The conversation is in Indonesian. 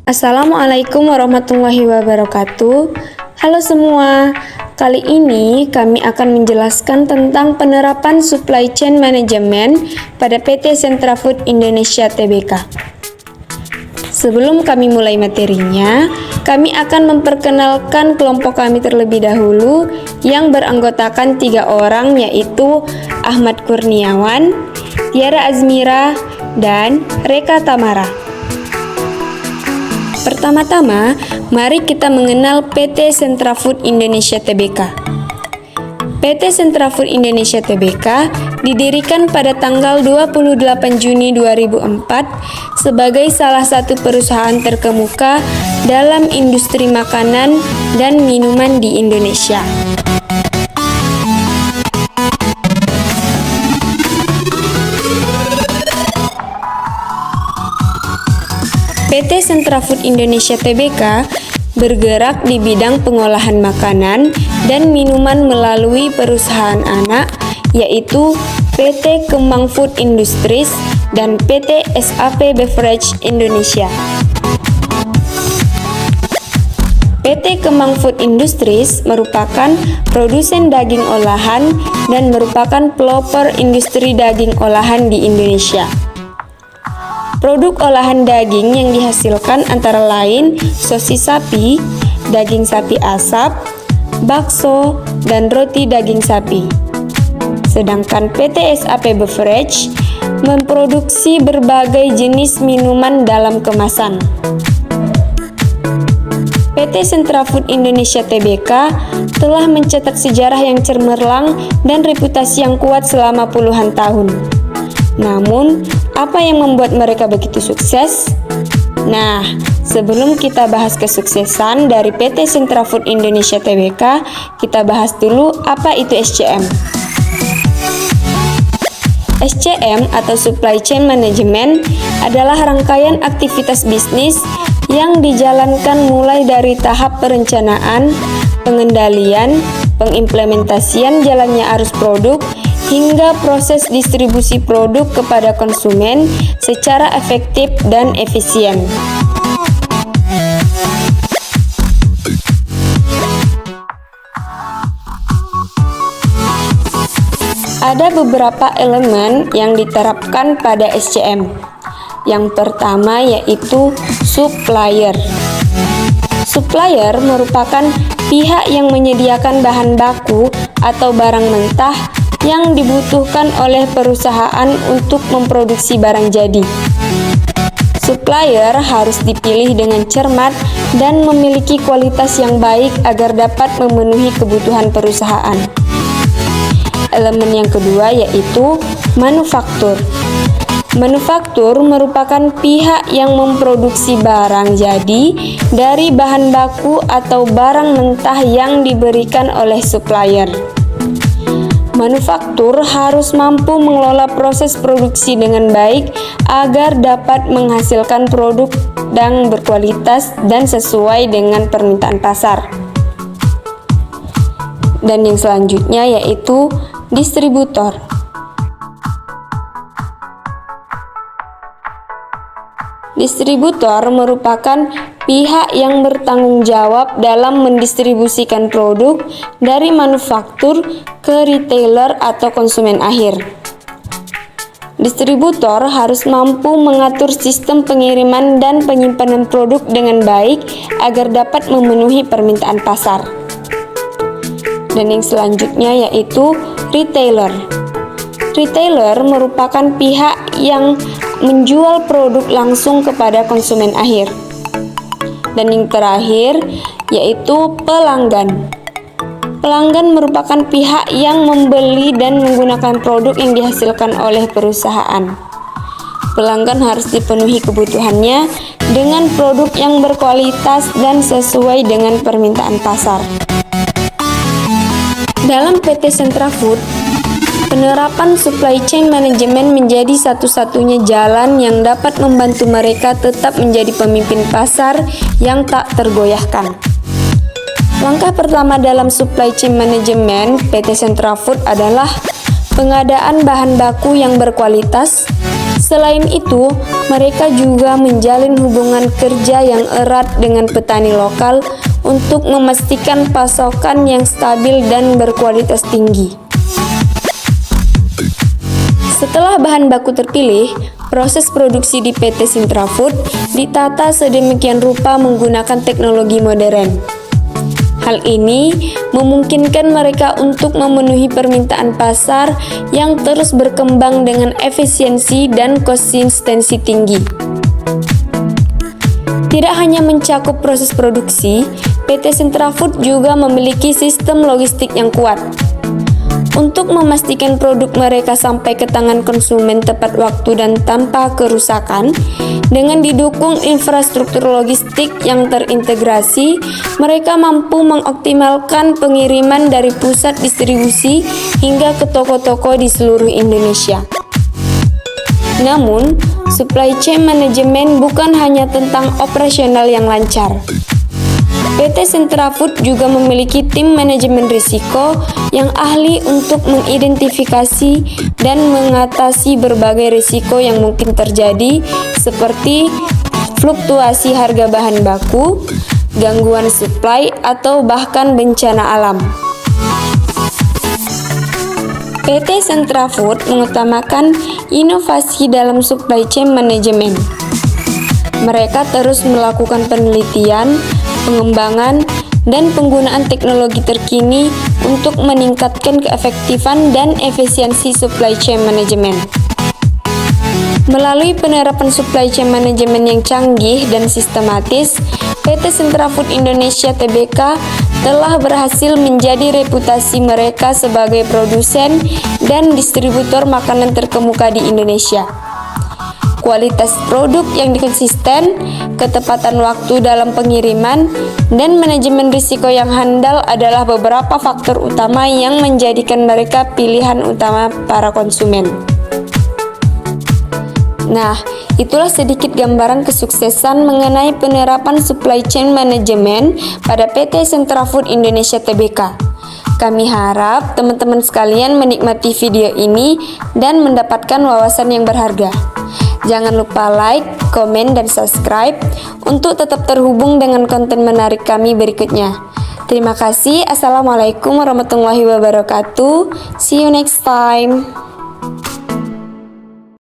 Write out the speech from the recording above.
Assalamualaikum warahmatullahi wabarakatuh. Halo semua, kali ini kami akan menjelaskan tentang penerapan supply chain management pada PT Sentra Food Indonesia Tbk. Sebelum kami mulai materinya, kami akan memperkenalkan kelompok kami terlebih dahulu yang beranggotakan 3 orang, yaitu Ahmad Kurniawan, Tiara Azmira, dan Reka Tamara. Pertama-tama, mari kita mengenal PT Sentra Food Indonesia Tbk. PT Sentra Food Indonesia Tbk didirikan pada tanggal 28 Juni 2004 sebagai salah satu perusahaan terkemuka dalam industri makanan dan minuman di Indonesia. PT Sentra Food Indonesia Tbk bergerak di bidang pengolahan makanan dan minuman melalui perusahaan anak, yaitu PT Kemang Food Industries dan PT SAP Beverage Indonesia. PT Kemang Food Industries merupakan produsen daging olahan dan merupakan pelopor industri daging olahan di Indonesia. Produk olahan daging yang dihasilkan antara lain sosis sapi, daging sapi asap, bakso, dan roti daging sapi. Sedangkan PT SAP Beverage memproduksi berbagai jenis minuman dalam kemasan. PT Sentra Food Indonesia Tbk telah mencetak sejarah yang cemerlang dan reputasi yang kuat selama puluhan tahun. Namun, apa yang membuat mereka begitu sukses? Nah, sebelum kita bahas kesuksesan dari PT Sentra Food Indonesia Tbk, kita bahas dulu apa itu SCM. SCM atau Supply Chain Management adalah rangkaian aktivitas bisnis yang dijalankan mulai dari tahap perencanaan, pengendalian, pengimplementasian jalannya arus produk, hingga proses distribusi produk kepada konsumen secara efektif dan efisien. Ada beberapa elemen yang diterapkan pada SCM. Yang pertama yaitu supplier. Supplier merupakan pihak yang menyediakan bahan baku atau barang mentah yang dibutuhkan oleh perusahaan untuk memproduksi barang jadi. Supplier harus dipilih dengan cermat dan memiliki kualitas yang baik agar dapat memenuhi kebutuhan perusahaan. Elemen yang kedua yaitu manufaktur. Manufaktur merupakan pihak yang memproduksi barang jadi dari bahan baku atau barang mentah yang diberikan oleh supplier. Manufaktur harus mampu mengelola proses produksi dengan baik agar dapat menghasilkan produk yang berkualitas dan sesuai dengan permintaan pasar. Dan yang selanjutnya yaitu distributor. Distributor merupakan pihak yang bertanggung jawab dalam mendistribusikan produk dari manufaktur ke retailer atau konsumen akhir. Distributor harus mampu mengatur sistem pengiriman dan penyimpanan produk dengan baik agar dapat memenuhi permintaan pasar. Dan yang selanjutnya yaitu retailer. Retailer merupakan pihak yang menjual produk langsung kepada konsumen akhir. Dan yang terakhir yaitu pelanggan. Pelanggan merupakan pihak yang membeli dan menggunakan produk yang dihasilkan oleh perusahaan. Pelanggan harus dipenuhi kebutuhannya dengan produk yang berkualitas dan sesuai dengan permintaan pasar. Dalam PT Sentra Food, penerapan supply chain management menjadi satu-satunya jalan yang dapat membantu mereka tetap menjadi pemimpin pasar yang tak tergoyahkan. Langkah pertama dalam supply chain management PT Sentra Food adalah pengadaan bahan baku yang berkualitas. Selain itu, mereka juga menjalin hubungan kerja yang erat dengan petani lokal untuk memastikan pasokan yang stabil dan berkualitas tinggi. Setelah bahan baku terpilih, proses produksi di PT Sintra Food ditata sedemikian rupa menggunakan teknologi modern. Hal ini memungkinkan mereka untuk memenuhi permintaan pasar yang terus berkembang dengan efisiensi dan konsistensi tinggi. Tidak hanya mencakup proses produksi, PT Sintra Food juga memiliki sistem logistik yang kuat. Untuk memastikan produk mereka sampai ke tangan konsumen tepat waktu dan tanpa kerusakan, dengan didukung infrastruktur logistik yang terintegrasi, mereka mampu mengoptimalkan pengiriman dari pusat distribusi hingga ke toko-toko di seluruh Indonesia. Namun, supply chain management bukan hanya tentang operasional yang lancar. PT Sintra Food juga memiliki tim manajemen risiko yang ahli untuk mengidentifikasi dan mengatasi berbagai risiko yang mungkin terjadi seperti fluktuasi harga bahan baku, gangguan supply, atau bahkan bencana alam. PT Sintra Food mengutamakan inovasi dalam supply chain management. Mereka terus melakukan penelitian, pengembangan, dan penggunaan teknologi terkini untuk meningkatkan keefektifan dan efisiensi supply chain management. Melalui penerapan supply chain management yang canggih dan sistematis, PT Sintra Food Indonesia Tbk telah berhasil menjadi reputasi mereka sebagai produsen dan distributor makanan terkemuka di Indonesia. Kualitas produk yang konsisten, ketepatan waktu dalam pengiriman, dan manajemen risiko yang handal adalah beberapa faktor utama yang menjadikan mereka pilihan utama para konsumen. Nah, itulah sedikit gambaran kesuksesan mengenai penerapan supply chain management pada PT Sintra Food Indonesia Tbk. Kami harap teman-teman sekalian menikmati video ini dan mendapatkan wawasan yang berharga. Jangan lupa like, komen, dan subscribe untuk tetap terhubung dengan konten menarik kami berikutnya. Terima kasih. Assalamualaikum warahmatullahi wabarakatuh. See you next time.